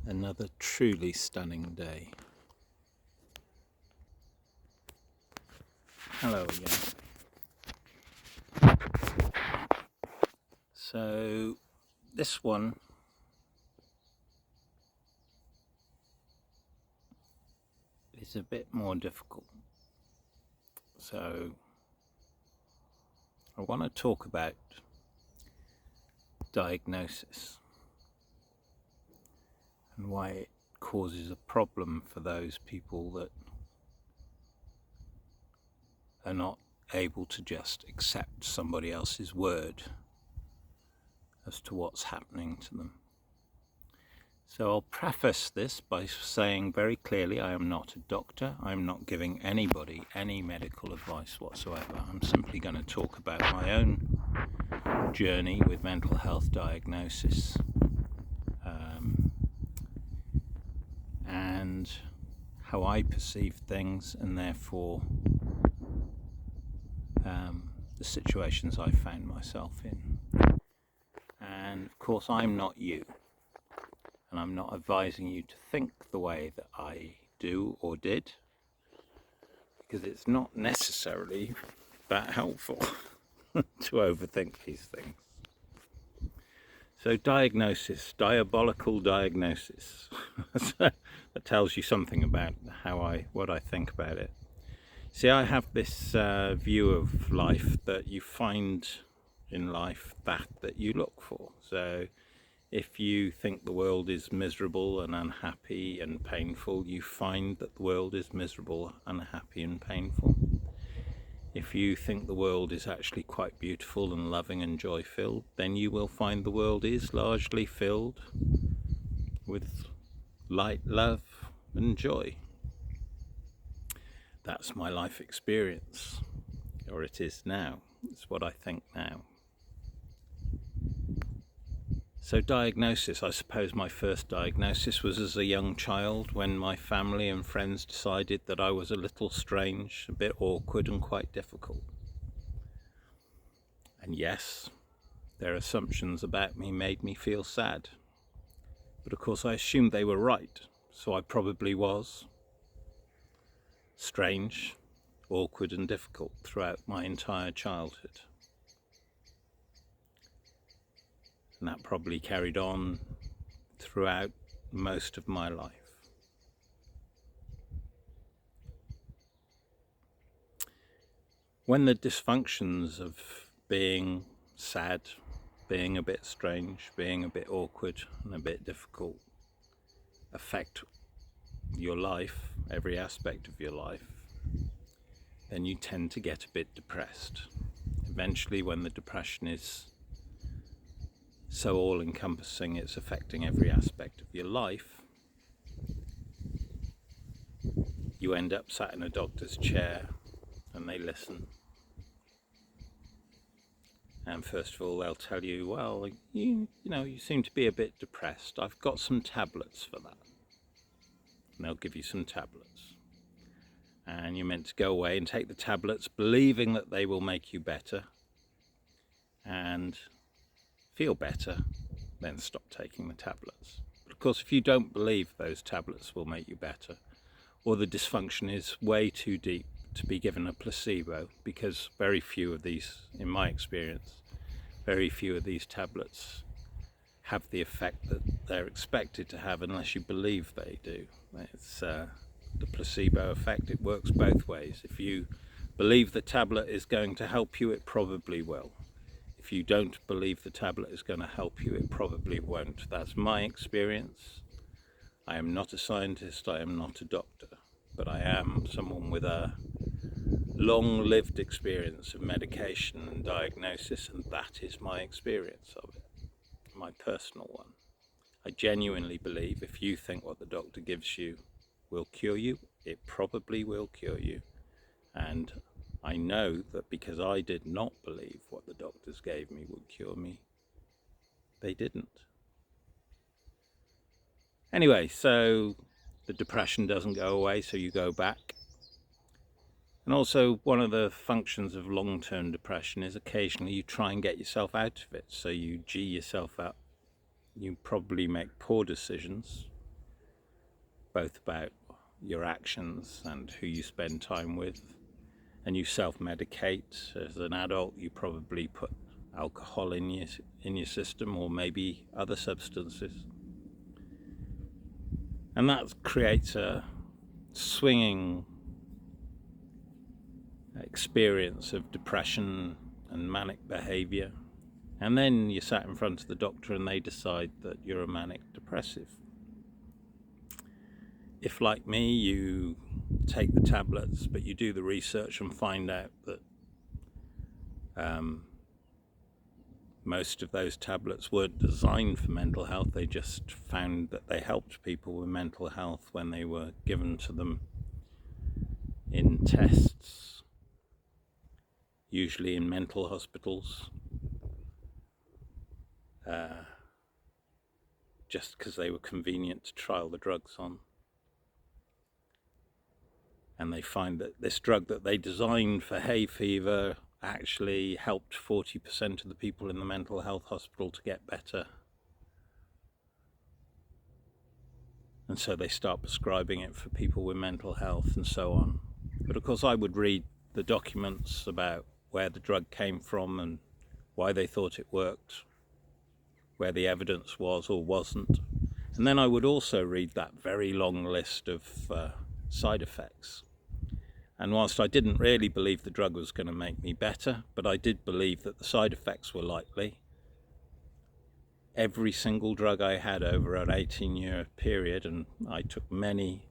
Another truly stunning day. Hello again. So this one is a bit more difficult. So I want to talk about diagnosis and why it causes a problem for those people that are not able to just accept somebody else's word as to what's happening to them. So I'll preface this by saying very clearly I am not a doctor. I'm not giving anybody any medical advice whatsoever. I'm simply going to talk about my own journey with mental health diagnosis and how I perceive things, and therefore the situations I found myself in. And of course I'm not you, and I'm not advising you to think the way that I do or did, because it's not necessarily that helpful to overthink these things. So diagnosis, diabolical diagnosis. That tells you something about what I think about it. See, I have this view of life that you find in life that you look for. So if you think the world is miserable and unhappy and painful, you find that the world is miserable, unhappy and painful. If you think the world is actually quite beautiful and loving and joy-filled, then you will find the world is largely filled with light, love and joy. That's my life experience, or it is now. It's what I think now. So diagnosis, I suppose my first diagnosis was as a young child, when my family and friends decided that I was a little strange, a bit awkward and quite difficult. And yes, their assumptions about me made me feel sad. But of course I assumed they were right, so I probably was strange, awkward and difficult throughout my entire childhood. And that probably carried on throughout most of my life. When the dysfunctions of being sad, being a bit strange, being a bit awkward and a bit difficult affect your life, every aspect of your life, then you tend to get a bit depressed. Eventually, when the depression is so all-encompassing, it's affecting every aspect of your life, you end up sat in a doctor's chair and they listen. And first of all, they'll tell you, well, you seem to be a bit depressed. I've got some tablets for that. And they'll give you some tablets. And you're meant to go away and take the tablets, believing that they will make you better and feel better, then stop taking the tablets. But of course, if you don't believe those tablets will make you better, or the dysfunction is way too deep to be given a placebo, because very few of these, in my experience, very few of these tablets have the effect that they're expected to have unless you believe they do. It's the placebo effect. It works both ways. If you believe the tablet is going to help you, it probably will. If you don't believe the tablet is going to help you, it probably won't. That's my experience. I am not a scientist, I am not a doctor, but I am someone with a long-lived experience of medication and diagnosis, and that is my experience of it, my personal one. I genuinely believe if you think what the doctor gives you will cure you, it probably will cure you. And I know that because I did not believe what the doctors gave me would cure me, they didn't. Anyway, so the depression doesn't go away, so you go back. And also, one of the functions of long-term depression is occasionally you try and get yourself out of it. So you G yourself up. You probably make poor decisions, both about your actions and who you spend time with, and you self-medicate. As an adult, you probably put alcohol in your system, or maybe other substances, and that creates a swinging experience of depression and manic behavior. And then you sat in front of the doctor and they decide that you're a manic depressive. If, like me, you take the tablets but you do the research and find out that most of those tablets weren't designed for mental health, they just found that they helped people with mental health when they were given to them in tests, usually in mental hospitals, just because they were convenient to trial the drugs on. And they find that this drug that they designed for hay fever actually helped 40% of the people in the mental health hospital to get better. And so they start prescribing it for people with mental health and so on. But of course I would read the documents about where the drug came from and why they thought it worked, where the evidence was or wasn't. And then I would also read that very long list of side effects. And whilst I didn't really believe the drug was going to make me better, but I did believe that the side effects were likely, every single drug I had over an 18-year period, and I took many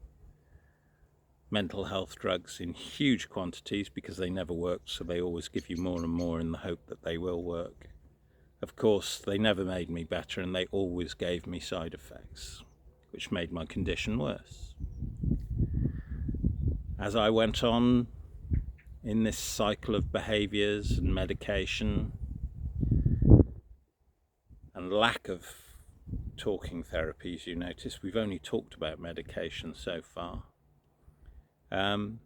mental health drugs in huge quantities because they never worked, so they always give you more and more in the hope that they will work. Of course, they never made me better, and they always gave me side effects, which made my condition worse. As I went on in this cycle of behaviours and medication and lack of talking therapies, you notice we've only talked about medication so far. Then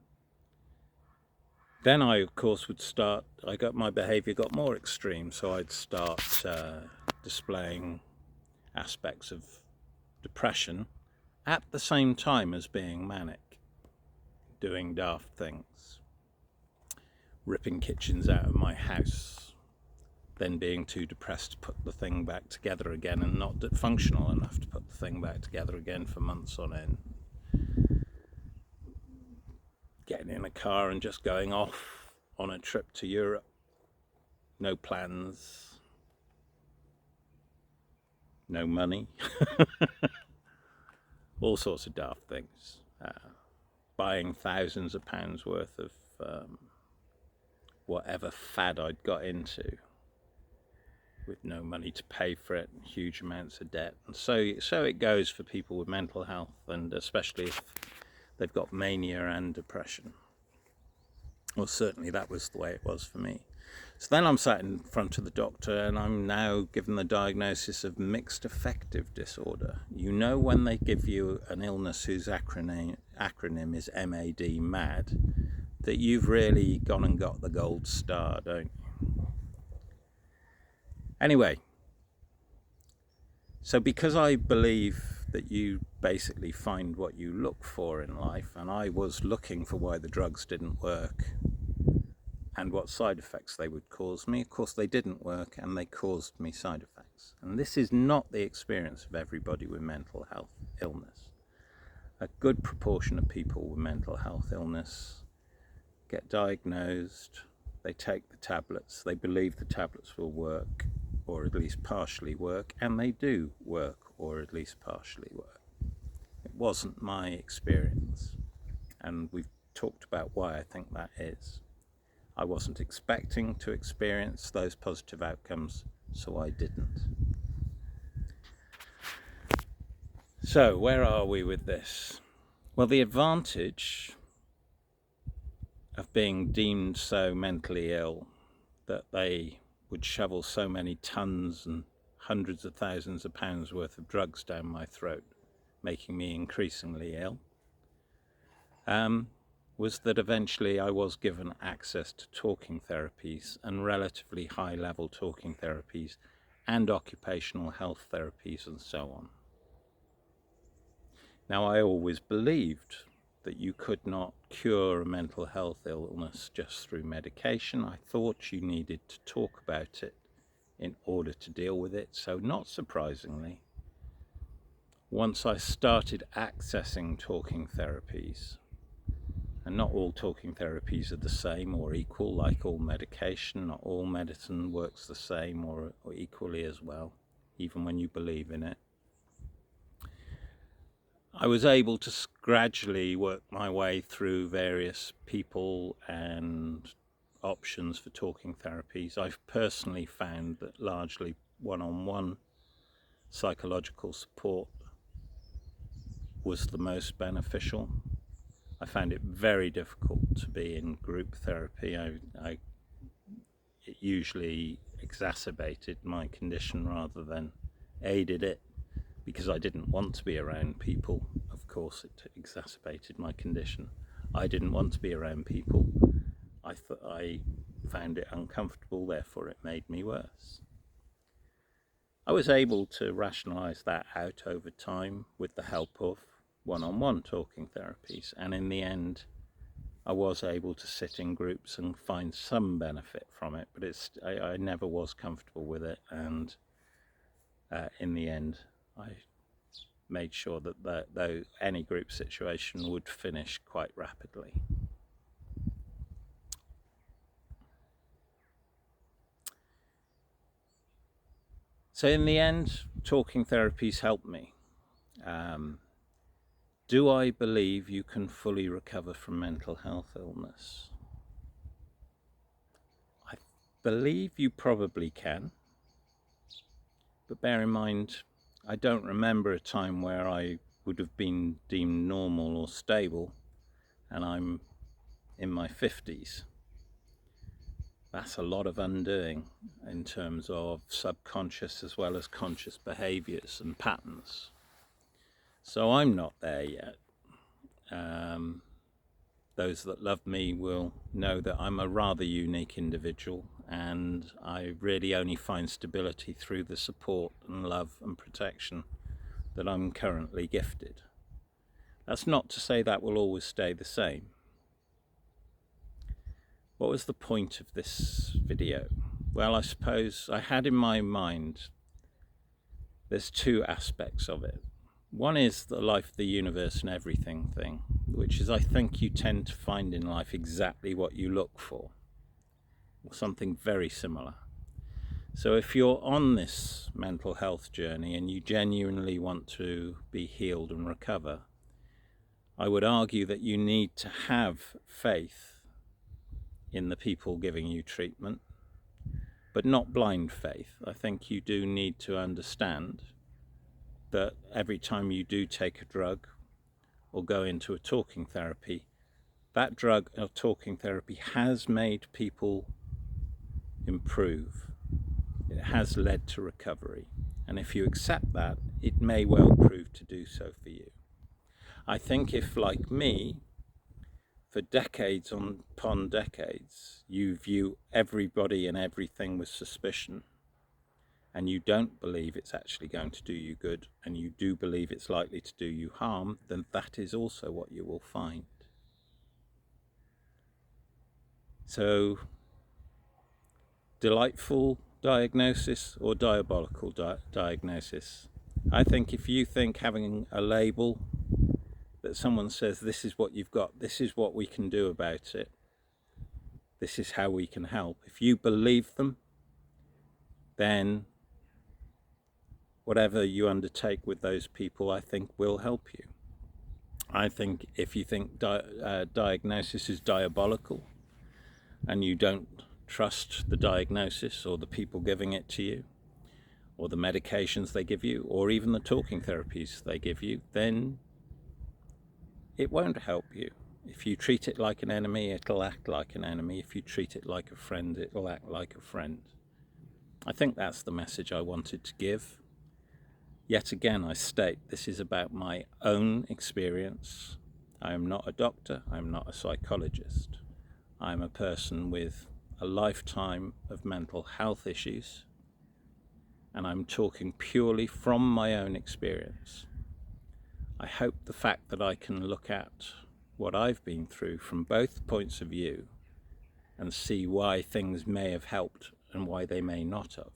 I, of course, my behaviour got more extreme, so I'd start displaying aspects of depression at the same time as being manic, doing daft things, ripping kitchens out of my house, then being too depressed to put the thing back together again and not functional enough to put the thing back together again for months on end. Getting in a car and just going off on a trip to Europe, no plans, no money, all sorts of daft things. Buying thousands of pounds worth of whatever fad I'd got into with no money to pay for it and huge amounts of debt. And so it goes for people with mental health, and especially if they've got mania and depression. Well, certainly that was the way it was for me. So then I'm sat in front of the doctor and I'm now given the diagnosis of mixed affective disorder. You know, when they give you an illness whose acronym is MAD, MAD, that you've really gone and got the gold star, don't you? Anyway, so because I believe that you basically find what you look for in life, and I was looking for why the drugs didn't work and what side effects they would cause me. Of course, they didn't work and they caused me side effects. And this is not the experience of everybody with mental health illness. A good proportion of people with mental health illness get diagnosed, they take the tablets, they believe the tablets will work, or at least partially work, and they do work, or at least partially work. It wasn't my experience, and we've talked about why I think that is. I wasn't expecting to experience those positive outcomes, so I didn't. So where are we with this? Well, the advantage of being deemed so mentally ill that they would shovel so many tons and hundreds of thousands of pounds worth of drugs down my throat, making me increasingly ill, was that eventually I was given access to talking therapies, and relatively high level talking therapies and occupational health therapies and so on. Now, I always believed that you could not cure a mental health illness just through medication. I thought you needed to talk about it in order to deal with it. So, not surprisingly, once I started accessing talking therapies, and not all talking therapies are the same or equal, like all medication, not all medicine works the same or equally as well, even when you believe in it. I was able to gradually work my way through various people and options for talking therapies. I've personally found that largely one-on-one psychological support was the most beneficial. I found it very difficult to be in group therapy. It usually exacerbated my condition rather than aided it, because I didn't want to be around people. Of course, it exacerbated my condition. I didn't want to be around people. I found it uncomfortable, therefore it made me worse. I was able to rationalize that out over time with the help of one-on-one talking therapies, and in the end I was able to sit in groups and find some benefit from it, but I never was comfortable with it, and in the end I made sure that though any group situation would finish quite rapidly. So in the end, talking therapies helped me. Do I believe you can fully recover from mental health illness? I believe you probably can, but bear in mind, I don't remember a time where I would have been deemed normal or stable, and I'm in my 50s. That's a lot of undoing in terms of subconscious as well as conscious behaviors and patterns. So I'm not there yet. Those that love me will know that I'm a rather unique individual, and I really only find stability through the support and love and protection that I'm currently gifted. That's not to say that will always stay the same. What was the point of this video? Well, I suppose I had in my mind, there's two aspects of it. One is the life, the universe and everything thing, which is I think you tend to find in life exactly what you look for, or something very similar. So if you're on this mental health journey and you genuinely want to be healed and recover, I would argue that you need to have faith in the people giving you treatment, but not blind faith. I think you do need to understand that every time you do take a drug or go into a talking therapy, that drug or talking therapy has made people improve. It has led to recovery. And if you accept that, it may well prove to do so for you. I think if, like me, for decades upon decades, you view everybody and everything with suspicion, and you don't believe it's actually going to do you good, and you do believe it's likely to do you harm, then that is also what you will find. So, delightful diagnosis or diabolical diagnosis? I think if you think having a label that someone says, this is what you've got, this is what we can do about it, this is how we can help, if you believe them, then whatever you undertake with those people, I think, will help you. I think if you think diagnosis is diabolical and you don't trust the diagnosis or the people giving it to you, or the medications they give you, or even the talking therapies they give you, then it won't help you. If you treat it like an enemy, it'll act like an enemy. If you treat it like a friend, it'll act like a friend. I think that's the message I wanted to give. Yet again, I state this is about my own experience. I am not a doctor, I'm not a psychologist. I'm a person with a lifetime of mental health issues, and I'm talking purely from my own experience. I hope the fact that I can look at what I've been through from both points of view and see why things may have helped and why they may not have,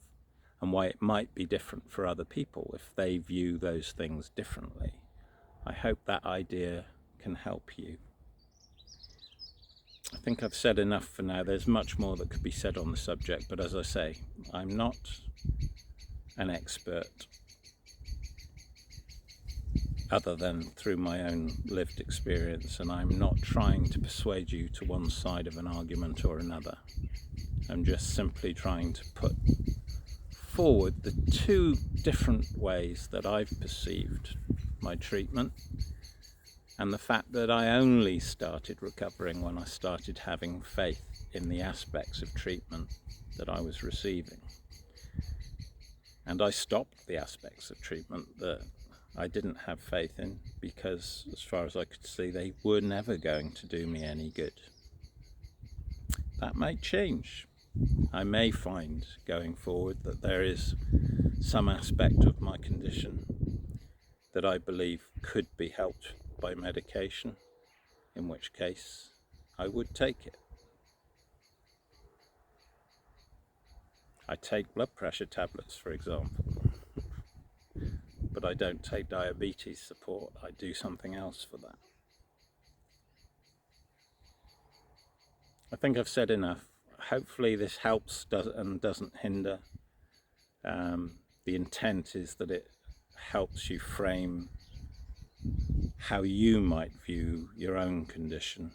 and why it might be different for other people if they view those things differently. I hope that idea can help you. I think I've said enough for now. There's much more that could be said on the subject, but as I say, I'm not an expert other than through my own lived experience, and I'm not trying to persuade you to one side of an argument or another. I'm just simply trying to put forward the two different ways that I've perceived my treatment, and the fact that I only started recovering when I started having faith in the aspects of treatment that I was receiving. And I stopped the aspects of treatment that I didn't have faith in, because as far as I could see, they were never going to do me any good. That may change. I may find going forward that there is some aspect of my condition that I believe could be helped by medication, in which case I would take it. I take blood pressure tablets, for example, but I don't take diabetes support. I do something else for that. I think I've said enough. Hopefully this helps and doesn't hinder. The intent is that it helps you frame how you might view your own condition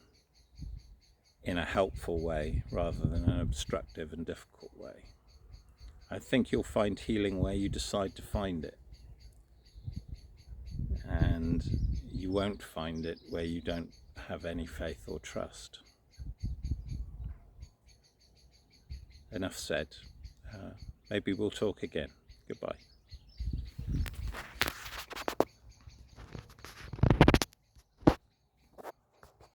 in a helpful way rather than an obstructive and difficult way. I think you'll find healing where you decide to find it, and you won't find it where you don't have any faith or trust. Enough said. Maybe we'll talk again. Goodbye.